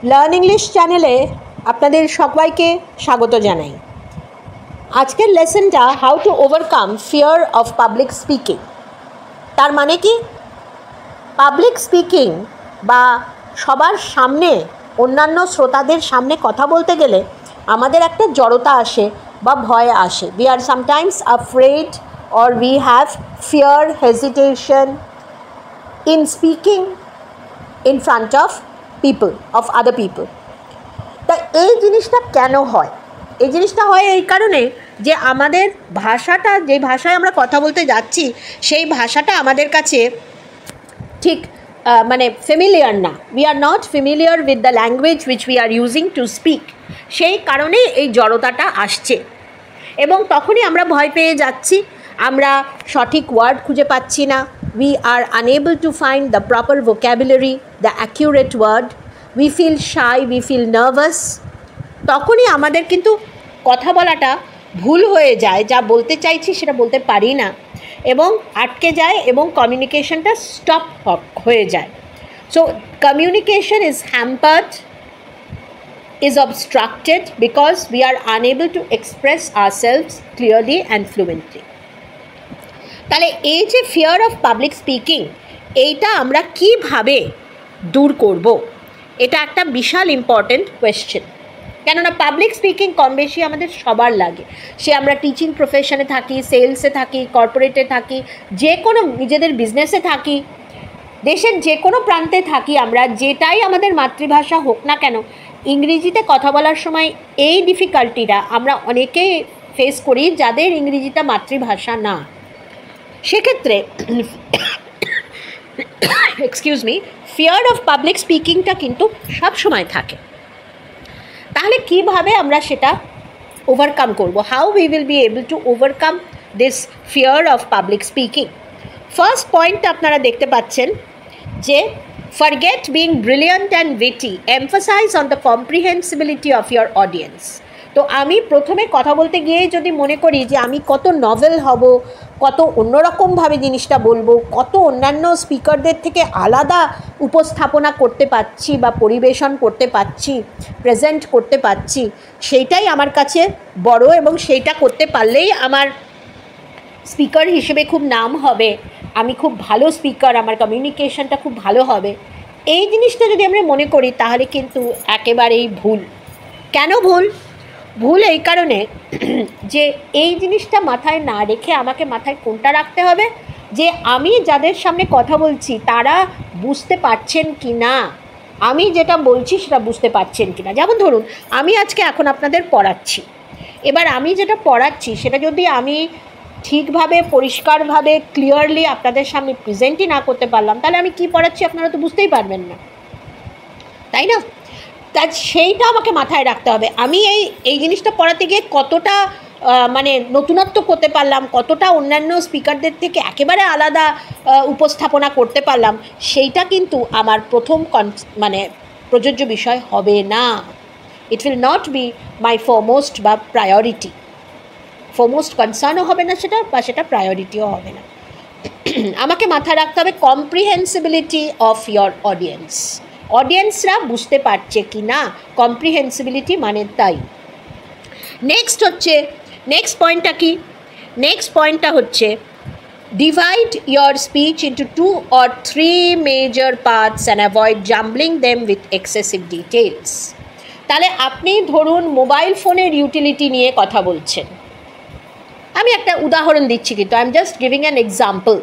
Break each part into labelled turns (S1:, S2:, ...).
S1: Learn English চ্যানেলে আপনাদের সবাইকে স্বাগত জানাই। আজকের লেসনটা how to overcome fear of public speaking. তার মানে কি, পাবলিক স্পিকিং বা সবার সামনে অন্যান্য শ্রোতাদের সামনে কথা বলতে গেলে আমাদের একটা জড়তা আসে বা ভয় আসে। We are sometimes afraid or we have fear, hesitation in speaking in front of people, of other people. তা এই জিনিসটা কেন হয়? এই জিনিসটা হয় এই কারণে যে আমাদের ভাষাটা, যে ভাষায় আমরা কথা বলতে যাচ্ছি সেই ভাষাটা আমাদের কাছে ঠিক মানে ফ্যামিলিয়ার না। We are not familiar with the language which we are using to speak. সেই কারণেই এই জড়তাটা আসছে এবং তখনই আমরা ভয় পেয়ে যাচ্ছি, আমরা সঠিক ওয়ার্ড খুঁজে পাচ্ছি না। We are unable to find the proper vocabulary, the accurate word. We feel shy, we feel nervous. তখনই আমাদের কিন্তু কথা বলাটা ভুল হয়ে যায়, যা বলতে চাইছি সেটা বলতে পারি না এবং আটকে যায় এবং কমিউনিকেশনটা স্টপ হয়ে যায়। So communication is hampered, is obstructed because we are unable to express ourselves clearly and fluently. তাহলে এই যে ফিয়ার অফ পাবলিক স্পিকিং, এইটা আমরা কিভাবে দূর করব, এটা একটা বিশাল ইম্পর্ট্যান্ট কোয়েশ্চেন। কেননা পাবলিক স্পিকিং কম বেশি আমাদের সবার লাগে। সে আমরা টিচিং প্রফেশনে থাকি, সেলসে থাকি, কর্পোরেটে থাকি, যে কোনো নিজেদের বিজনেসে থাকি, দেশের যে কোনো প্রান্তে থাকি, আমরা যেটাই আমাদের মাতৃভাষা হোক না কেন, ইংরেজিতে কথা বলার সময় এই ডিফিকাল্টিটা আমরা অনেকেই ফেস করি যাদের ইংরেজিটা মাতৃভাষা না। সেক্ষেত্রে excuse me, fear of public স্পিকিংটা কিন্তু সব সময় থাকে। তাহলে কিভাবে আমরা সেটা ওভারকাম করব? How we will be able to overcome this fear of public speaking? First point আপনারা দেখতে পাচ্ছেন যে forget being brilliant and witty, emphasize on the comprehensibility of your audience. তো আমি প্রথমে কথা বলতে গিয়ে যদি মনে করি যে আমি কত নভেল হব, কত অন্যরকমভাবে জিনিসটা বলবো, কত অন্যান্য স্পিকারদের থেকে আলাদা উপস্থাপনা করতে পারছি বা পরিবেশন করতে পারছি, প্রেজেন্ট করতে পারছি, সেইটাই আমার কাছে বড় এবং সেইটা করতে পারলেই আমার স্পিকার হিসেবে খুব নাম হবে, আমি খুব ভালো স্পিকার, আমার কমিউনিকেশনটা খুব ভালো হবে। এই জিনিসটা যদি আমরা মনে করি তাহলে কিন্তু একেবারেই ভুল। কেন ভুল? ভুল এই কারণে যে এই জিনিসটা মাথায় না রেখে আমাকে মাথায় কোনটা রাখতে হবে, যে আমি যাদের সামনে কথা বলছি তারা বুঝতে পারছেন কি না, আমি যেটা বলছি সেটা বুঝতে পারছেন কি না। যেমন ধরুন, আমি আজকে এখন আপনাদের পড়াচ্ছি, এবার আমি যেটা পড়াচ্ছি সেটা যদি আমি ঠিকভাবে, পরিষ্কারভাবে, ক্লিয়ারলি আপনাদের সামনে প্রেজেন্টই না করতে পারলাম, তাহলে আমি কি পড়াচ্ছি আপনারা তো বুঝতেই পারবেন না, তাই না? তা সেইটা আমাকে মাথায় রাখতে হবে। আমি এই জিনিসটা পড়াতে গিয়ে কতটা মানে নতুনত্ব করতে পারলাম, কতটা অন্যান্য স্পিকারদের থেকে একেবারে আলাদা উপস্থাপনা করতে পারলাম, সেইটা কিন্তু আমার প্রথম মানে প্রযোজ্য বিষয় হবে না। It will not be my foremost বা প্রায়োরিটি। ফরমোস্ট কনসার্নও হবে না সেটা, বা সেটা প্রায়োরিটিও হবে না। আমাকে মাথায় রাখতে হবে কম্প্রিহেন্সিবিলিটি অফ ইয়োর অডিয়েন্স। অডিয়েন্সরা বুঝতে পারছে কি না, কম্প্রিহেন্সিবিলিটি মানে তাই। নেক্সট পয়েন্টটা কি? নেক্সট পয়েন্টটা হচ্ছে divide your speech into 2 or 3 major parts and avoid jumbling them with excessive details. তাহলে আপনি ধরুন মোবাইল ফোনের ইউটিলিটি নিয়ে কথা বলছেন, আমি একটা উদাহরণ দিচ্ছি কিন্তু I am just giving an example.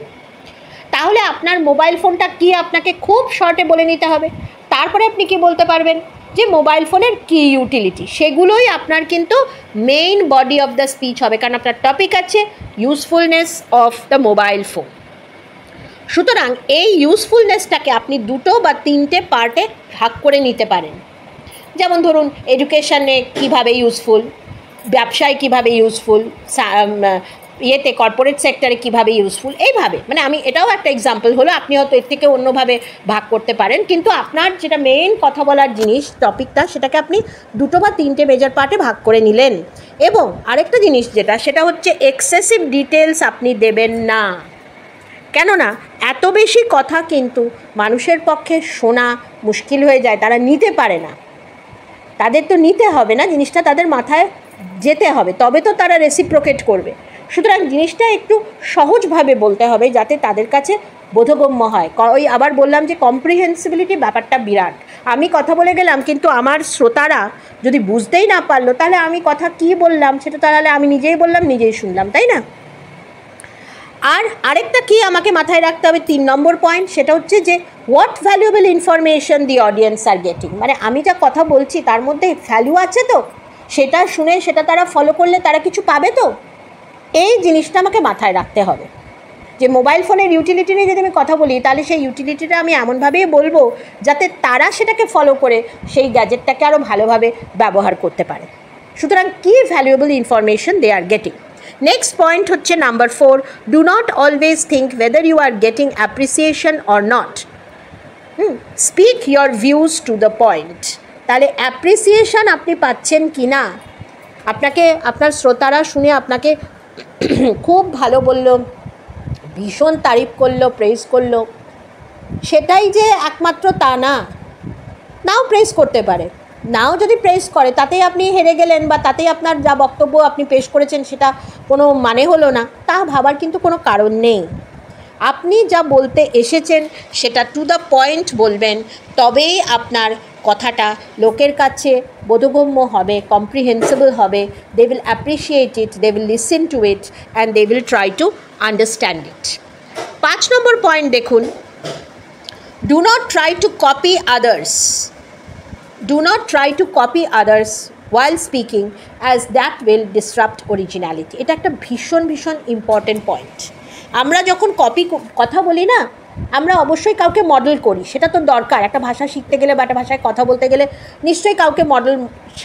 S1: তাহলে আপনার মোবাইল ফোনটা কি আপনাকে খুব শর্টে বলে নিতে হবে। তারপরে আপনি কি বলতে পারবেন যে মোবাইল ফোনের কী ইউটিলিটি, সেগুলোই আপনার কিন্তু main body of the speech হবে, কারণ আপনার টপিক আছে usefulness of the mobile phone. সুতরাং এই ইউজফুলনেসটাকে আপনি 2 বা 3টে পার্টে ভাগ করে নিতে পারেন। যেমন ধরুন এডুকেশনে কীভাবে ইউজফুল, ব্যবসায় কীভাবে ইউজফুল, ইয়েতে কর্পোরেট সেক্টরে কীভাবে ইউজফুল, এইভাবে। মানে আমি এটাও একটা এক্সাম্পল হলো, আপনি হয়তো এর থেকে অন্যভাবে ভাগ করতে পারেন, কিন্তু আপনার যেটা মেইন কথা বলার জিনিস, টপিকটা, সেটাকে আপনি 2 বা 3টে মেজর পার্টে ভাগ করে নিলেন। এবং আরেকটা জিনিস সেটা হচ্ছে এক্সেসিভ ডিটেলস আপনি দেবেন না। কেননা এত বেশি কথা কিন্তু মানুষের পক্ষে শোনা মুশকিল হয়ে যায়, তারা নিতে পারে না। তাদের তো নিতে হবে না, জিনিসটা তাদের মাথায় যেতে হবে, তবে তো তারা রেসিপ্রোকেট করবে। সুতরাং জিনিসটা একটু সহজভাবে বলতে হবে যাতে তাদের কাছে বোধগম্য হয়। ওই আবার বললাম যে কম্প্রিহেন্সিবিলিটি ব্যাপারটা বিরাট। আমি কথা বলে গেলাম কিন্তু আমার শ্রোতারা যদি বুঝতেই না পারলো তাহলে আমি কথা কি বললাম সেটা তাহলে আমি নিজেই বললাম, নিজেই শুনলাম, তাই না? আর আরেকটা কি আমাকে মাথায় রাখতে হবে, 3 নম্বর পয়েন্ট, সেটা হচ্ছে যে what valuable information the audience are getting. মানে আমি যা কথা বলছি তার মধ্যে ভ্যালু আছে তো, সেটা শুনে সেটা তারা ফলো করলে তারা কিছু পাবে তো, এই জিনিসটা আমাকে মাথায় রাখতে হবে। যে মোবাইল ফোনের ইউটিলিটি নিয়ে যদি আমি কথা বলি তাহলে সেই ইউটিলিটিটা আমি এমনভাবেই বলবো যাতে তারা সেটাকে ফলো করে সেই গ্যাজেটটাকে আরও ভালোভাবে ব্যবহার করতে পারে। সুতরাং কি valuable information they are getting. Next point হচ্ছে number 4, do not always think whether you are getting appreciation or not, speak your views to the point. তাহলে অ্যাপ্রিসিয়েশন আপনি পাচ্ছেন কি না, আপনাকে আপনার শ্রোতারা শুনে আপনাকে খুব ভালো বলল, ভীষণ তারিফ করলো, প্রেজ করলো, সেটাই যে একমাত্র তা না, নাও প্রেজ করতে পারে, নাও যদি প্রেজ করে তাতেই আপনি হেরে গেলেন বা তাতেই আপনার যা বক্তব্য আপনি পেশ করেছেন সেটা কোনো মানে হলো না, তা ভাবার কিন্তু কোনো কারণ নেই। আপনি যা বলতে এসেছেন সেটা টু দ্য পয়েন্ট বলবেন, তবেই আপনার কথাটা লোকের কাছে বোধগম্য হবে, কম্প্রিহেন্সিবল হবে, they will appreciate it, they will listen to it and they will try to understand it. 5 number point দেখুন, do not try to copy others, do not try to copy others while speaking as that will disrupt originality. এটা একটা ভীষণ ভীষণ important point. আমরা যখন কথা বলি না, আমরা অবশ্যই কাউকে মডেল করি, সেটা তো দরকার। একটা ভাষা শিখতে গেলে বা একটা ভাষায় কথা বলতে গেলে নিশ্চয়ই কাউকে মডেল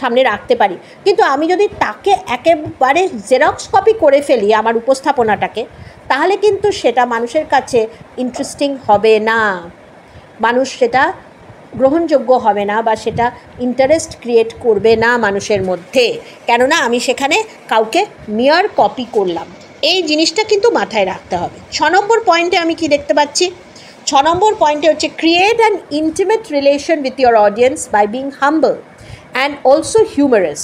S1: সামনে রাখতে পারি, কিন্তু আমি যদি তাকে একেবারে জেরক্স কপি করে ফেলি আমার উপস্থাপনাটাকে, তাহলে কিন্তু সেটা মানুষের কাছে ইন্টারেস্টিং হবে না, মানুষ সেটা গ্রহণযোগ্য হবে না বা সেটা ইন্টারেস্ট ক্রিয়েট করবে না মানুষের মধ্যে, কেননা আমি সেখানে কাউকে মিয়ার কপি করলাম। এই জিনিসটা কিন্তু মাথায় রাখতে হবে। 6 নম্বর পয়েন্টে আমি কি দেখতে পাচ্ছি, 6 নম্বর পয়েন্টে হচ্ছে create an intimate relation with your audience by being humble and also humorous,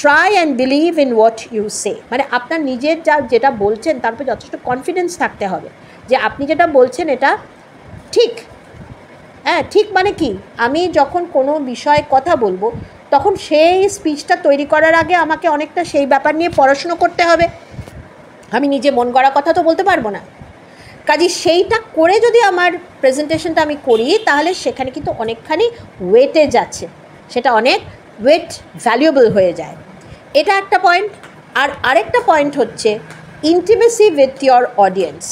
S1: try and believe in what you say. মানে আপনার নিজের যেটা বলছেন তার উপর যথেষ্ট কনফিডেন্স থাকতে হবে যে আপনি যেটা বলছেন এটা ঠিক। হ্যাঁ, ঠিক মানে কি, আমি যখন কোনো বিষয়ে কথা বলবো তখন সেই স্পিচটা তৈরি করার আগে আমাকে অনেকটা সেই ব্যাপার নিয়ে পড়াশুনো করতে হবে। আমি নিজে মন গড়া কথা তো বলতে পারবো না, কাজে সেইটা করে যদি আমার প্রেজেন্টেশনটা আমি করি তাহলে সেখানে কিন্তু অনেকখানি ওয়েটেজ আছে, সেটা অনেক ওয়েট ভ্যালুয়েবল হয়ে যায়। এটা একটা পয়েন্ট। আর আরেকটা পয়েন্ট হচ্ছে ইন্টিমেসি উইথ ইয়োর অডিয়েন্স,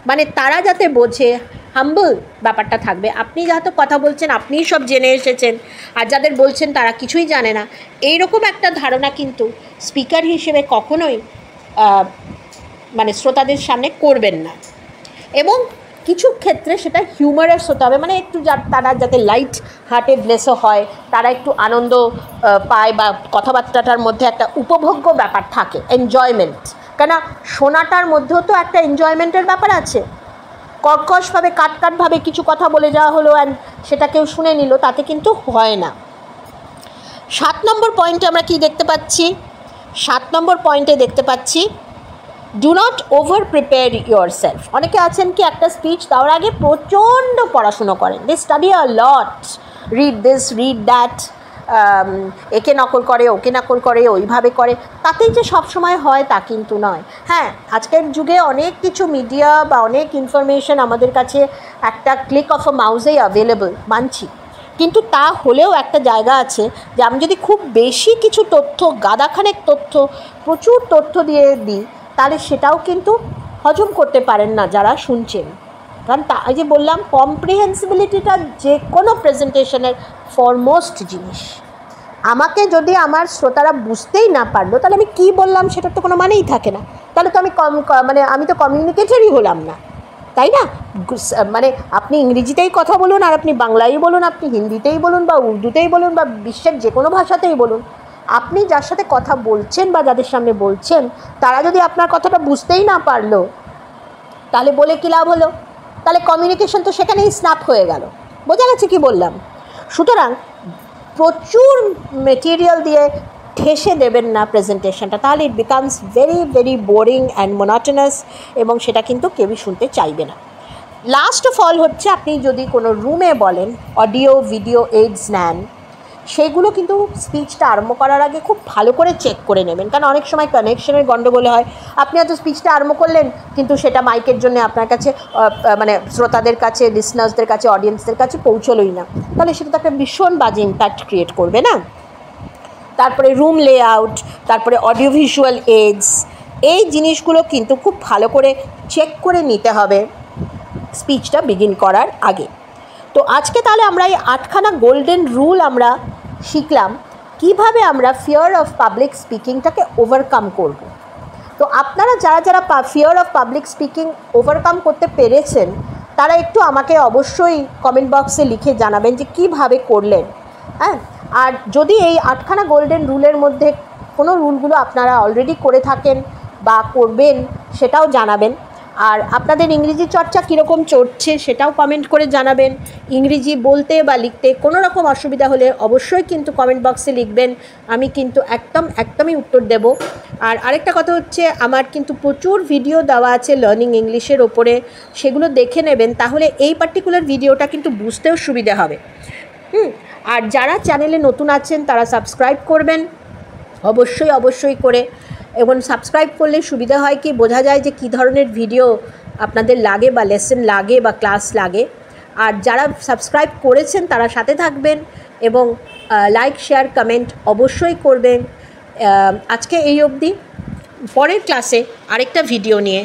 S1: মানে তারা যাতে বোঝে, হাম্বল ব্যাপারটা থাকবে। আপনি যাতে কথা বলছেন আপনিই সব জেনে এসেছেন আর যাদের বলছেন তারা কিছুই জানে না, এইরকম একটা ধারণা কিন্তু স্পিকার হিসেবে কখনোই মানে শ্রোতাদের সামনে করবেন না। এবং কিছু ক্ষেত্রে সেটা হিউমারাস হতে হবে, মানে একটু তারা যাতে লাইট হার্টেডনেসও হয়, তারা একটু আনন্দ পায় বা কথাবার্তাটার মধ্যে একটা উপভোগ্য ব্যাপার থাকে, এনজয়মেন্ট। কেন শোনাটার মধ্যেও তো একটা এনজয়মেন্টের ব্যাপার আছে। কর্কশভাবে কাটভাবে কিছু কথা বলে যাওয়া হলো অ্যান্ড সেটা কেউ শুনে নিল, তাতে কিন্তু হয় না। 7 নম্বর পয়েন্টে আমরা কি দেখতে পাচ্ছি, 7 নম্বর পয়েন্টে দেখতে পাচ্ছি do not over prepare your self. অনেকে আছেন কি একটা স্পিচ দেওয়ার আগে প্রচণ্ড পড়াশুনো করেন, they study a lot, read this read that, একে নকল করে ওকে নকল করে ওইভাবে করে, তাতেই যে সবসময় হয় তা কিন্তু নয়। হ্যাঁ, আজকের যুগে অনেক কিছু মিডিয়া বা অনেক ইনফরমেশন আমাদের কাছে একটা ক্লিক অফ আ মাউসেই অ্যাভেলেবল, মানছি, কিন্তু তা হলেও একটা জায়গা আছে যে আমি যদি খুব বেশি কিছু তথ্য, গাদাখানেক তথ্য, প্রচুর তথ্য দিয়ে দিই তাহলে সেটাও কিন্তু হজম করতে পারেন না যারা শুনছেন। কারণ এই যে বললাম কম্প্রিহেন্সিবিলিটিটা যে কোনো প্রেজেন্টেশনের ফরমোস্ট জিনিস। আমাকে যদি আমার শ্রোতারা বুঝতেই না পারলো তাহলে আমি কী বললাম সেটার তো কোনো মানেই থাকে না, তাহলে তো আমি তো কমিউনিকেটরই হলাম না, তাই না? মানে আপনি ইংরেজিতেই কথা বলুন আর আপনি বাংলায় বলুন, আপনি হিন্দিতেই বলুন বা উর্দুতেই বলুন বা বিশ্বের যে কোনো ভাষাতেই বলুন, আপনি যার সাথে কথা বলছেন বা যাদের সামনে বলছেন তারা যদি আপনার কথাটা বুঝতেই না পারলো তাহলে বলে কী লাভ হলো? তাহলে কমিউনিকেশন তো সেখানেই স্ন্যাপ হয়ে গেল। বোঝা গেছে কি বললাম? সুতরাং প্রচুর মেটেরিয়াল দিয়ে ঠেসে দেবেন না প্রেজেন্টেশনটা, তাহলে it becomes very very boring and monotonous, এবং সেটা কিন্তু কেউই শুনতে চাইবে না। লাস্ট অফ অল হচ্ছে, আপনি যদি কোনো রুমে বলেন, অডিও ভিডিও এইডস নেন, সেগুলো কিন্তু স্পিচটা আরম্ভ করার আগে খুব ভালো করে চেক করে নেবেন, কারণ অনেক সময় কানেকশনের গণ্ডগোল হয়। আপনি হয়তো স্পিচটা আরম্ভ করলেন, কিন্তু সেটা মাইকের জন্য আপনার কাছে মানে শ্রোতাদের কাছে, লিসনার্সদের কাছে, অডিয়েন্সদের কাছে পৌঁছলোই না, তাহলে সেটা তো একটা ভীষণ বাজে ইম্প্যাক্ট ক্রিয়েট করবে না। তারপরে রুম লেআউট, তারপরে অডিও ভিজুয়াল এইডস, এই জিনিসগুলো কিন্তু খুব ভালো করে চেক করে নিতে হবে স্পিচটা বিগিন করার আগে। তো আজকে তাহলে আমরা এই 8খানা গোল্ডেন রুল আমরা শিখলাম কিভাবে আমরা ফিয়ার অফ পাবলিক স্পিকিংটাকে ওভারকাম করব। তো আপনারা যারা যারা fear of public speaking overcome করতে পেরেছেন, তারা একটু আমাকে অবশ্যই কমেন্ট বক্সে লিখে জানাবেন যে কিভাবে করলেন। হ্যাঁ, আর যদি এই 8খানা গোল্ডেন রুলের মধ্যে কোনো রুলগুলো আপনারা অলরেডি করে থাকেন বা করবেন, সেটাও জানাবেন। আর আপনাদের ইংরেজি চর্চা কীরকম চলছে সেটাও কমেন্ট করে জানাবেন। ইংরেজি বলতে বা লিখতে কোনো রকম অসুবিধা হলে অবশ্যই কিন্তু কমেন্ট বক্সে লিখবেন, আমি কিন্তু একদমই উত্তর দেব। আর আরেকটা কথা হচ্ছে, আমার কিন্তু প্রচুর ভিডিও দেওয়া আছে লার্নিং ইংলিশের ওপরে, সেগুলো দেখে নেবেন, তাহলে এই পার্টিকুলার ভিডিওটা কিন্তু বুঝতেও সুবিধা হবে। আর যারা চ্যানেলে নতুন আছেন তারা সাবস্ক্রাইব করবেন অবশ্যই করে, এবং সাবস্ক্রাইব করলে সুবিধা হয় কি, বোঝা যায় যে কী ধরনের ভিডিও আপনাদের লাগে বা লেসন লাগে বা ক্লাস লাগে। আর যারা সাবস্ক্রাইব করেছেন তারা সাথে থাকবেন এবং লাইক শেয়ার কমেন্ট অবশ্যই করবেন। আজকে এই অবধি, পরের ক্লাসে আরেকটা ভিডিও নিয়ে